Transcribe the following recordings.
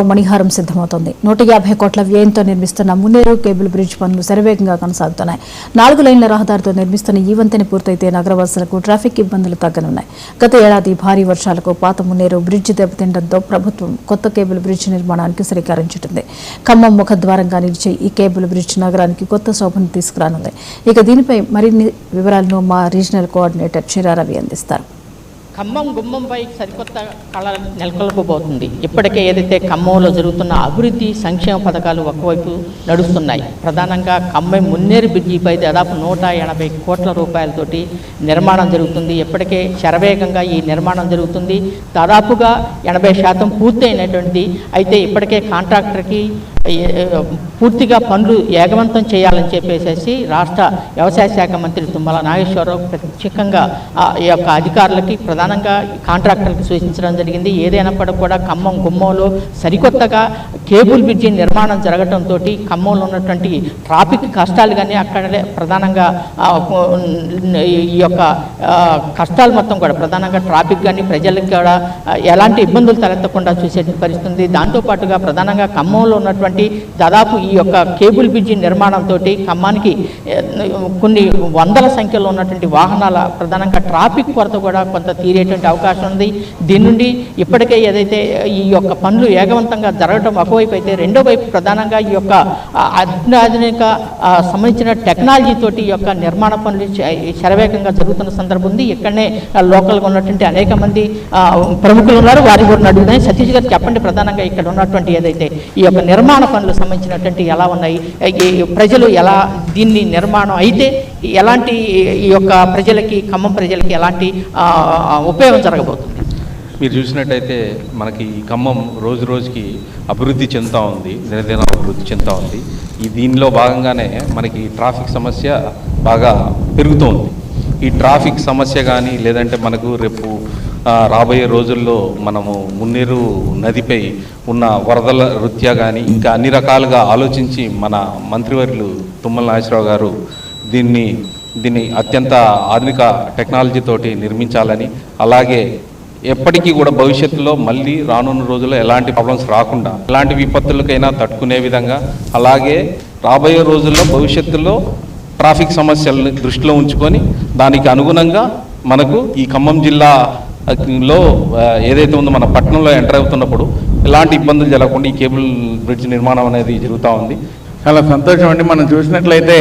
మణిహారం సిద్ధమవుతోంది. 150 కోట్ల వ్యయంతో నిర్మిస్తున్న మున్నేరు కేబుల్ బ్రిడ్జ్ పనులు శరవేగంగా కొనసాగుతున్నాయి. 4 లైన్ల రహదారితో నిర్మిస్తున్న ఈ వంతెన పూర్తయితే నగరవాసులకు ట్రాఫిక్ ఇబ్బందులు తగ్గనున్నాయి. గత ఏడాది భారీ వర్షాలకు పాత మున్నేరు బ్రిడ్జ్ దెబ్బతిండడంతో ప్రభుత్వం కొత్త కేబుల్ బ్రిడ్జ్ నిర్మాణానికి శ్రీకారం చుట్టింది. ఖమ్మం ముఖద్వారంగా నిలిచే ఈ కేబుల్ బ్రిడ్జ్ నగరానికి కొత్త శోభను తీసుకురానుంది. ఇక దీనిపై మరిన్ని వివరాలను మా రీజనల్ కోఆర్డినేటర్ చిరారవి అందిస్తారు. ఖమ్మం గుమ్మంపై సరికొత్త కళ నెలకొల్పబోతుంది. ఇప్పటికే ఏదైతే ఖమ్మంలో జరుగుతున్న అభివృద్ధి సంక్షేమ పథకాలు ఒకవైపు నడుస్తున్నాయి. ప్రధానంగా ఖమ్మం మున్నేరు బ్రిడ్జిపై దాదాపు 180 కోట్ల రూపాయలతోటి నిర్మాణం జరుగుతుంది. ఇప్పటికే శరవేగంగా ఈ నిర్మాణం జరుగుతుంది. దాదాపుగా 80% పూర్తి అయినటువంటిది. అయితే ఇప్పటికే కాంట్రాక్టర్కి పూర్తిగా పనులు ఏగవంతం చేయాలని చెప్పేసి రాష్ట్ర వ్యవసాయ శాఖ మంత్రి తుమ్మల నాగేశ్వరరావు ప్రత్యేకంగా ఈ యొక్క అధికారులకి ప్రధానంగా కాంట్రాక్టర్లకు సూచించడం జరిగింది. ఏదైనప్పటికీ కూడా ఖమ్మం గుమ్మంలో సరికొత్తగా కేబుల్ బ్రిడ్జి నిర్మాణం జరగడంతో ఖమ్మంలో ఉన్నటువంటి ట్రాఫిక్ కష్టాలు కానీ అక్కడే ప్రధానంగా ఈ యొక్క కష్టాలు మొత్తం కూడా ప్రధానంగా ట్రాఫిక్ కానీ ప్రజలకు కూడా ఎలాంటి ఇబ్బందులు తలెత్తకుండా చూసే పరిస్థితుంది. దాంతోపాటుగా ప్రధానంగా ఖమ్మంలో ఉన్నటువంటి దాదాపు ఈ యొక్క కేబుల్ బ్రిడ్జి నిర్మాణంతో ఖమ్మానికి కొన్ని వందల సంఖ్యలో ఉన్నటువంటి వాహనాల ప్రధానంగా ట్రాఫిక్ కొరత కూడా కొంత తీరేటువంటి అవకాశం ఉంది. దీని నుండి ఇప్పటికే ఏదైతే ఈ యొక్క పనులు వేగవంతంగా జరగడం ఒకవైపు అయితే రెండో వైపు ప్రధానంగా ఈ యొక్క అత్యాధునిక సంబంధించిన టెక్నాలజీతోటి ఈ యొక్క నిర్మాణ పనులు శరవేగంగా జరుగుతున్న సందర్భం ఉంది. ఇక్కడనే లోకల్గా ఉన్నటువంటి అనేక మంది ప్రముఖులు ఉన్నారు. వారి కూడా అడుగుతాయి. సతీష్ గారు చెప్పండి, ప్రధానంగా ఇక్కడ ఉన్నటువంటి ఏదైతే ఈ యొక్క నిర్మాణ పనులు సంబంధించినటువంటి ఎలా ఉన్నాయి, ప్రజలు ఎలా దీన్ని నిర్మాణం అయితే ఎలాంటి ఈ యొక్క ప్రజలకి ఖమ్మం ప్రజలకి ఎలాంటి ఉపయోగం జరగబోతుంది? మీరు చూసినట్టయితే మనకి ఖమ్మం రోజు రోజుకి అభివృద్ధి చెందుతూ ఉంది, దినదిన అభివృద్ధి చెందుతూ ఉంది. దీనిలో భాగంగానే మనకి ట్రాఫిక్ సమస్య బాగా పెరుగుతోంది. ఈ ట్రాఫిక్ సమస్య కానీ లేదంటే మనకు రేపు రాబోయే రోజుల్లో మనము మున్నేరు నదిపై ఉన్న వరదల రీత్యా కానీ ఇంకా అన్ని రకాలుగా ఆలోచించి మన మంత్రివర్యులు తుమ్మల నాగేశ్వరరావు గారు దీన్ని అత్యంత ఆధునిక టెక్నాలజీతోటి నిర్మించాలని, అలాగే ఎప్పటికీ కూడా భవిష్యత్తులో మళ్ళీ రానున్న రోజుల్లో ఎలాంటి ప్రాబ్లమ్స్ రాకుండా ఎలాంటి విపత్తులకైనా తట్టుకునే విధంగా, అలాగే రాబోయే రోజుల్లో భవిష్యత్తులో ట్రాఫిక్ సమస్యలను దృష్టిలో ఉంచుకొని దానికి అనుగుణంగా మనకు ఈ ఖమ్మం జిల్లాలో ఏదైతే ఉందో మన పట్టణంలో ఎంటర్ అవుతున్నప్పుడు ఎలాంటి ఇబ్బందులు జరగకుండా ఈ కేబుల్ బ్రిడ్జ్ నిర్మాణం అనేది జరుగుతూ ఉంది. చాలా సంతోషం అండి. మనం చూసినట్లయితే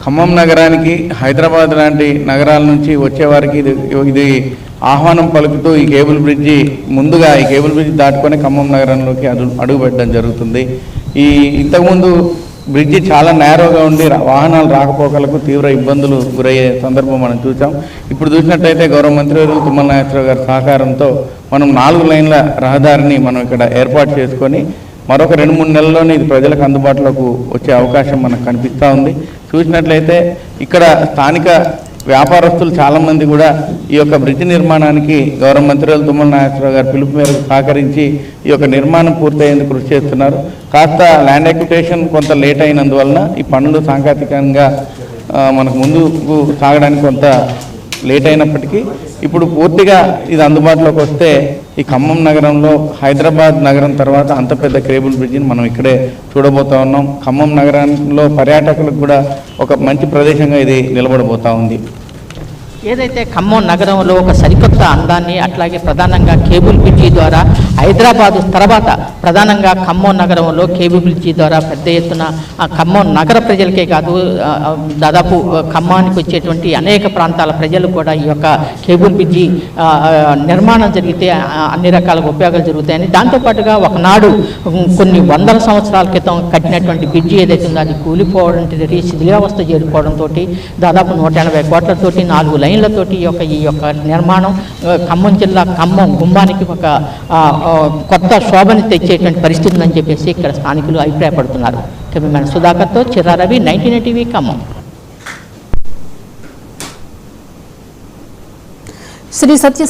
ఖమ్మం నగరానికి హైదరాబాద్ లాంటి నగరాల నుంచి వచ్చేవారికి ఇది ఆహ్వానం పలుకుతూ ఈ కేబుల్ బ్రిడ్జి ముందుగా ఈ కేబుల్ బ్రిడ్జి దాటుకొని ఖమ్మం నగరంలోకి అడుగుపెట్టడం జరుగుతుంది. ఇంతకుముందు బ్రిడ్జి చాలా నేరోగా ఉండి వాహనాలు రాకపోకలకు తీవ్ర ఇబ్బందులు గురయ్యే సందర్భం మనం చూసాం. ఇప్పుడు చూసినట్టయితే గౌరవ మంత్రివర్యులు తుమ్మల నాగేశ్వరరావు గారి సహకారంతో మనం 4 లైన్ల రహదారిని మనం ఇక్కడ ఏర్పాటు చేసుకొని మరొక 2-3 నెలల్లోనే ఇది ప్రజలకు అందుబాటులోకి వచ్చే అవకాశం మనకు కనిపిస్తూ ఉంది. చూసినట్లయితే ఇక్కడ స్థానిక వ్యాపారస్తులు చాలామంది కూడా ఈ యొక్క బ్రిడ్జ్ నిర్మాణానికి గౌరవ మంత్రివర్యులు తుమ్మల నాగేశ్వరరావు గారి పిలుపు మేరకు సహకరించి ఈ యొక్క నిర్మాణం పూర్తయ్యేందుకు కృషి చేస్తున్నారు. కాస్త ల్యాండ్ ఎక్విటేషన్ కొంత లేట్ అయినందువలన ఈ పనులు సాంకేతికంగా మనకు ముందుకు సాగడానికి కొంత లేట్ అయినప్పటికీ ఇప్పుడు పూర్తిగా ఇది అందుబాటులోకి వస్తే ఈ ఖమ్మం నగరంలో హైదరాబాద్ నగరం తర్వాత అంత పెద్ద కేబుల్ బ్రిడ్జిని మనం ఇక్కడే చూడబోతా ఉన్నాం. ఖమ్మం నగరంలో పర్యాటకులకు కూడా ఒక మంచి ప్రదేశంగా ఇది నిలబడబోతా ఉంది. ఏదైతే ఖమ్మం నగరంలో ఒక సరికొత్త అందాన్ని అట్లాగే ప్రధానంగా కేబుల్ బ్రిడ్జి ద్వారా హైదరాబాదు తర్వాత ప్రధానంగా ఖమ్మం నగరంలో కేబుల్ బ్రిడ్జి ద్వారా పెద్ద ఎత్తున ఖమ్మం నగర ప్రజలకే కాదు దాదాపు ఖమ్మానికి వచ్చేటువంటి అనేక ప్రాంతాల ప్రజలు కూడా ఈ యొక్క కేబుల్ బ్రిడ్జి నిర్మాణం జరిగితే అన్ని రకాల ఉపయోగాలు జరుగుతాయని, దాంతోపాటుగా ఒకనాడు కొన్ని వందల సంవత్సరాల క్రితం కట్టినటువంటి బ్రిడ్జి ఏదైతే ఉందో అది కూలిపోవడం శిథిలావస్థ చేరుకోవడంతో దాదాపు 180 కోట్లతోటి 4 లైన్లతోటి ఈ యొక్క నిర్మాణం ఖమ్మం జిల్లా ఖమ్మం గుమ్మానికి ఒక కొత్త శోభని తెచ్చేటువంటి పరిస్థితి ఉందని చెప్పేసి ఇక్కడ స్థానికులు అభిప్రాయపడుతున్నారు. కెమెరామెన్ సుధాకర్తో చిరారవి, 19 టీవీ ఖమ్మం. శ్రీ సత్య